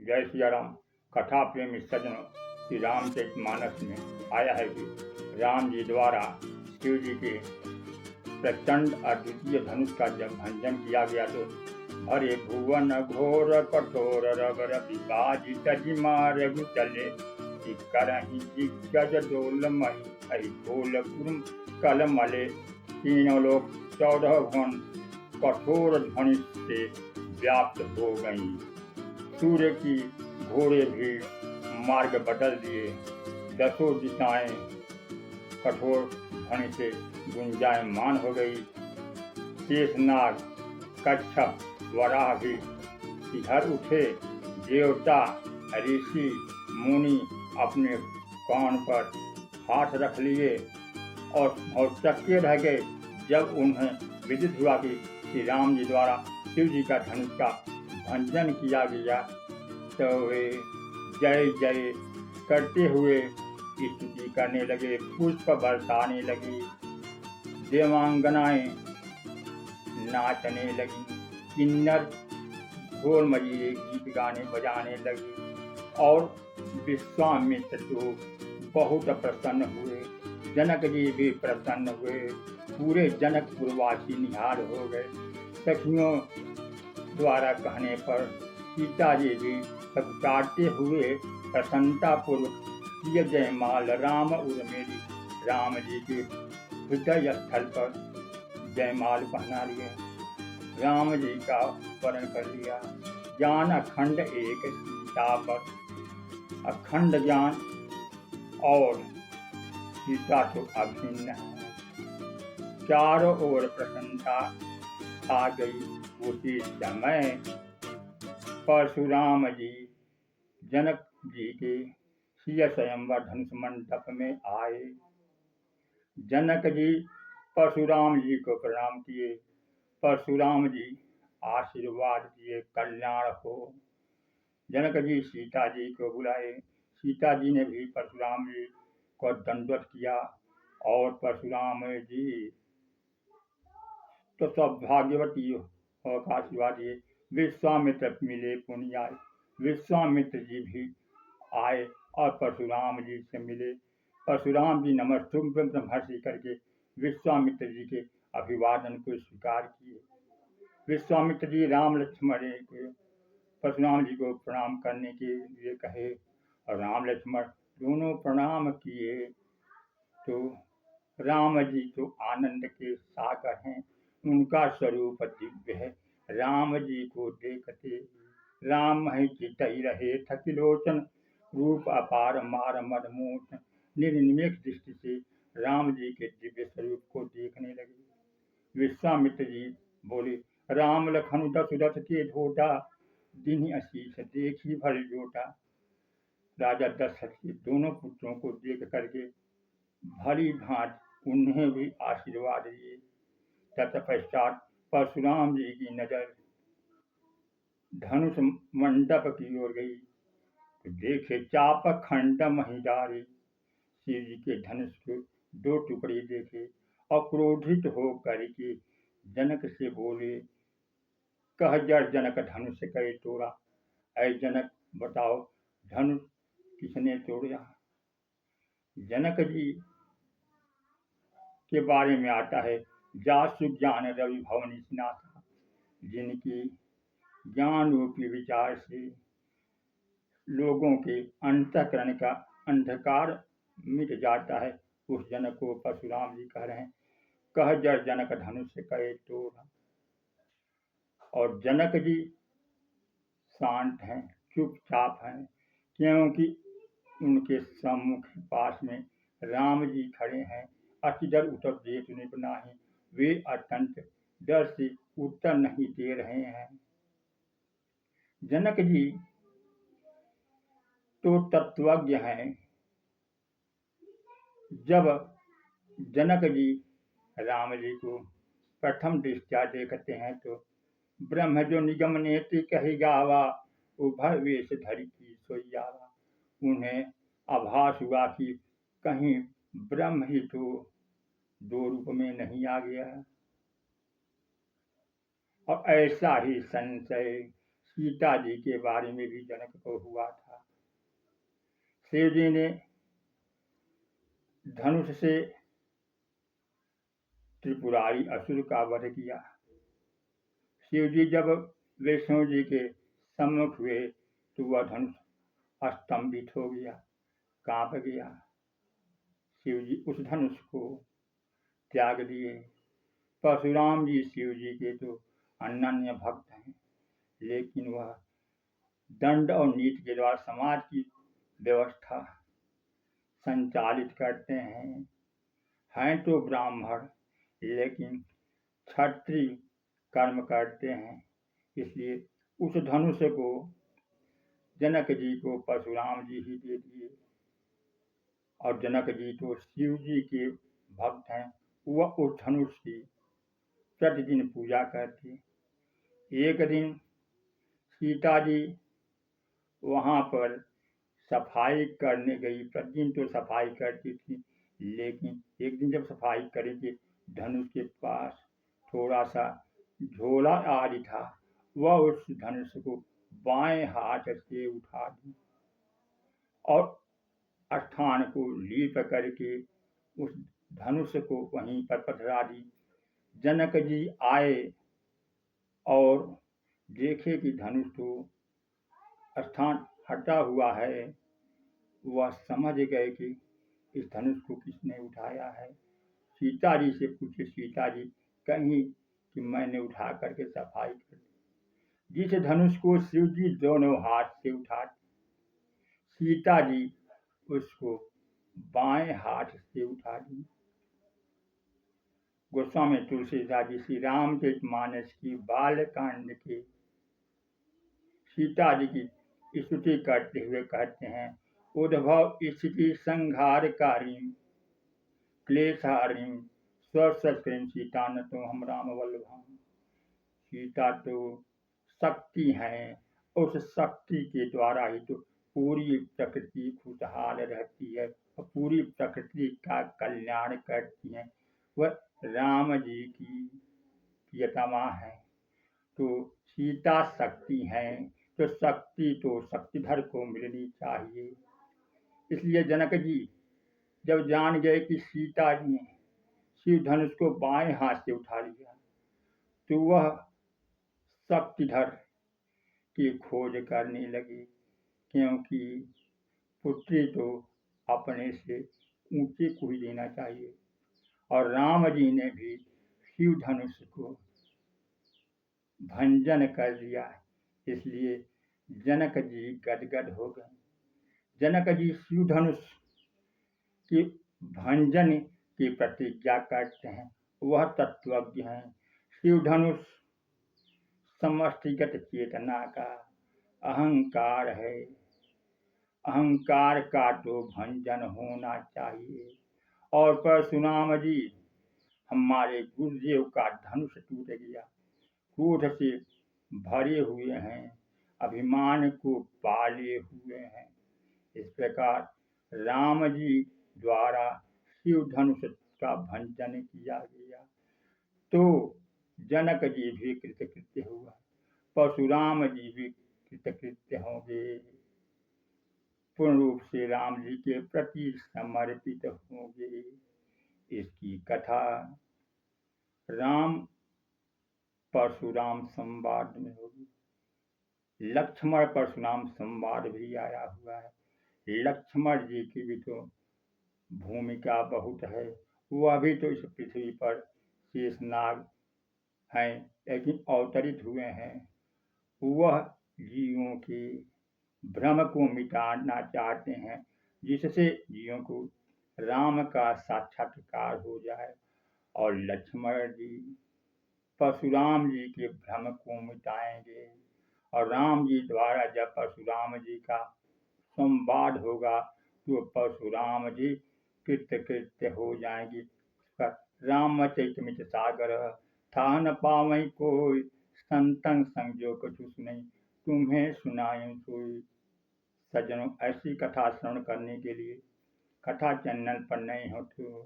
जय सिया राम। कथा प्रेमी सज्जनों, श्री रामचरितमानस में आया है कि राम जी द्वारा शिव जी के प्रचंड अद्वितीय धनुष का जब भंजन किया गया तो हरे भुवन घोर कठोर रगर विभाजित जिमा रघु चले करही दिग्गज डोलमहि हरि बोल कुरुम कल मले। तीनों लोग 14 भुवन कठोर ध्वनि से व्याप्त हो गई। सूर्य की घोड़े भी मार्ग बदल दिए। 10 दिशाएं कठोर ध्वनि से गुंजायमान हो गई। शेषनाग कच्छप वराह भी इधर उठे। देवता ऋषि मुनि अपने कान पर हाथ रख लिए और चक्के रह गए जब उन्हें विदित हुआ कि श्री राम जी द्वारा शिव जी का धनुष का भंजन किया गया। तो वे जय जय करते हुए स्तुति करने लगे, पुष्प बरसाने लगी, देवांगनाएं नाचने लगी, किन्नर ढोल मजीरे गीत गाने बजाने लगी और विश्वामित्र तो बहुत प्रसन्न हुए। जनक जी भी प्रसन्न हुए। पूरे जनकपुरवासी निहाल हो गए। सखियों द्वारा कहने पर सीता जी भी सत्कारते हुए प्रसन्नता पूर्वक किए जयमाल राम उर्मेली राम जी के हृदय स्थल पर जयमाल पहना लिए। राम जी का वर्ण कर लिया। ज्ञान अखंड एक सीता पर, अखंड ज्ञान और सीता तो अभिन्न है। चारों ओर प्रसन्नता आ गई। उसी समय परशुराम जी जनक जी के सिय स्वयंवर धनुष मंडप में आए। जनक जी परशुराम जी को प्रणाम किए। परशुराम जी आशीर्वाद दिए, कल्याण हो। जनक जी सीता जी को बुलाए। सीता जी ने भी परशुराम जी को दंडवत किया और परशुराम जी तो सौभाग्यवती होकर आशीर्वाद दिए। विश्वामित्र मिले पुण्य आए। विश्वामित्र जी भी आए और परशुराम जी से मिले। परशुराम जी नमस्तुभ्यं ब्रह्मर्षि करके विश्वामित्र जी के अभिवादन को स्वीकार किए। विश्वामित्र जी राम लक्ष्मण को परशुराम जी को प्रणाम करने के लिए कहे और राम लक्ष्मण दोनों प्रणाम किए। तो राम जी तो आनंद के सागर हैं। उनका स्वरूप दिव्य है। राम जी को देखते राम ही चितई रहे थकिलोचन, रूप अपार मार मद मोचन। निर्निमेष दृष्टि से राम जी के दिव्य स्वरूप को देखने लगे। विश्वामित्र जी बोले, राम लखन दशरथ के धोटा, दीन्ही असीस देखी भल जोटा। राजा दशरथ के दोनों पुत्रों को देख करके भली भांति उन्हें भी आशीर्वाद दिए। तत्पश्चात परशुराम जी की नजर धनुष मंडप की ओर गई तो देखे चाप खंड महिदारी। शिव जी के धनुष के 2 टुकड़े देखे और क्रोधित हो करके जनक से बोले, कह जर जनक धनुष कहे तोड़ा। ऐ जनक बताओ धनुष किसने तोड़ा। जनक जी के बारे में आता है, जासु ज्ञान रवि भवनी स्नाता, जिनकी ज्ञान रूपी विचार से लोगों के अंतःकरण का अंधकार मिट जाता है, उस जनक को परशुराम जी कह रहे हैं, कह जर जनक धनुष कहे तोड़ा। और जनक जी शांत हैं, चुपचाप हैं, क्योंकि उनके सम्मुख पास में राम जी खड़े हैं। अतिदर उत्तर देत नहीं, वे अत्यंत डर से उत्तर नहीं दे रहे हैं। जनक जी तो तत्वज्ञ हैं। जब जनक जी राम जी को प्रथम दृष्टया देखते हैं तो ब्रह्म जो निगम नेति कही गावा, उभय वेश धरि की सोई आवा। उन्हें आभास हुआ कि कहीं ब्रह्म ही तो 2 रूप में नहीं आ गया। और ऐसा ही संशय सीता जी के बारे में भी जनक को हुआ था। शिव जी ने धनुष से त्रिपुरारी असुर का वध किया। शिव जी जब विष्णु जी के सम्मुख हुए तो वह धनुष स्तंभित हो गया, कांप गया। शिव जी उस धनुष को त्याग दिए। परशुराम जी शिव जी के तो अनन्य भक्त हैं, लेकिन वह दंड और नीति के द्वारा समाज की व्यवस्था संचालित करते हैं तो ब्राह्मण, लेकिन क्षत्रिय कर्म करते हैं। इसलिए उस धनुष को जनक जी को परशुराम जी ही दे दिए। और जनक जी तो शिव जी के भक्त हैं, वह उस धनुष की प्रतिदिन पूजा करते। एक दिन सीता जी वहाँ पर सफाई करने गई। प्रतिदिन तो सफाई करती थी, लेकिन एक दिन जब सफाई करी थी, धनुष के पास थोड़ा सा झोला आदि था, वह उस धनुष को बाएं हाथ से उठा दी और स्थान को लीप करके उस धनुष को वहीं पर पथरा दी। जनक जी आए और देखे कि धनुष तो स्थान हटा हुआ है। वह समझ गए कि इस धनुष को किसने उठाया है। सीता जी से पूछे, सीता जी कहीं कि मैंने उठा करके सफाई कर दी। जिस धनुष को शिव जी दोनों हाथ से उठा, सीता जी उसको बाएं हाथ से उठा दी। गोस्वामी तुलसीदास जी श्री रामचरितमानस की बालकांड के सीता जी की स्तुति करते हुए कहते हैं, उद्भव स्थिति संहारकारी क्लेशहारी स्वसत्कृम सीता न तो हम राम वल्लभाम। सीता तो शक्ति है, उस शक्ति के द्वारा ही तो पूरी प्रकृति खुशहाल रहती है और पूरी प्रकृति का कल्याण करती है। वह राम जी की प्रियतमा है। तो सीता शक्ति है, तो शक्ति तो शक्तिधर को मिलनी चाहिए। इसलिए जनक जी जब जान गए कि सीता जी ने शिव धनुष को बाएं हाथ से उठा लिया, तो वह शक्तिधर की खोज करने लगे, क्योंकि पुत्री तो अपने से ऊंचे को ही देना चाहिए। और राम जी ने भी शिव धनुष को भंजन कर दिया, इसलिए जनक जी गदगद हो गए। जनक जी शिव धनुष की भंजन की प्रतिज्ञा करते हैं। वह तत्वज्ञ हैं। शिव धनुष समष्टिगत चेतना का अहंकार है। अहंकार का तो भंजन होना चाहिए। और परशुराम जी हमारे गुरुदेव का धनुष टूट गया, क्रोध से भरे हुए हैं, अभिमान को पाले हुए हैं। इस प्रकार राम जी द्वारा शिव धनुष का भंजन किया गया, तो जनक जी भी कृतकृत्य हुआ, परशुराम जी भी कृतकृत्य होंगे, पूर्ण रूप से राम जी के प्रति समर्पित होंगे। इसकी कथा राम परशुराम संवाद में होगी। लक्ष्मण परशुराम संवाद भी आया हुआ है। लक्ष्मण जी की भी तो भूमिका बहुत है। वह भी तो इस पृथ्वी पर शेषनाग हैं, लेकिन अवतरित हुए हैं। वह जीवों के भ्रम को मिटाना चाहते हैं, जिससे जीवों को राम का साक्षात्कार हो जाए। और लक्ष्मण जी परशुराम जी के भ्रम को मिटाएंगे। और राम जी द्वारा जब परशुराम जी का संवाद होगा तो परशुराम जी कृतकृत्य हो जाएंगे। रामचरितमित सागर था न पावई कोई, संतन संजो कछु सुनई तुम्हें सुनाई सोई। सज्जनों, ऐसी कथा श्रवण करने के लिए कथा चैनल पर नए हो तो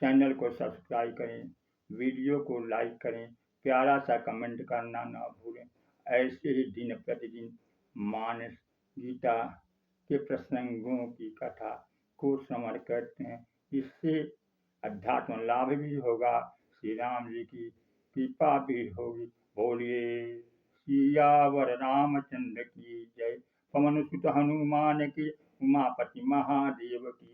चैनल को सब्सक्राइब करें, वीडियो को लाइक करें, प्यारा सा कमेंट करना ना भूलें। ऐसे ही दिन प्रतिदिन मानस गीता के प्रसंगों की कथा को श्रवण करते हैं। इससे अध्यात्म लाभ भी होगा, श्री राम जी की कृपा भी होगी। बोलिए सियावर रामचंद्र की जय, पवन सुत हनुमान की, उमापति महादेव की।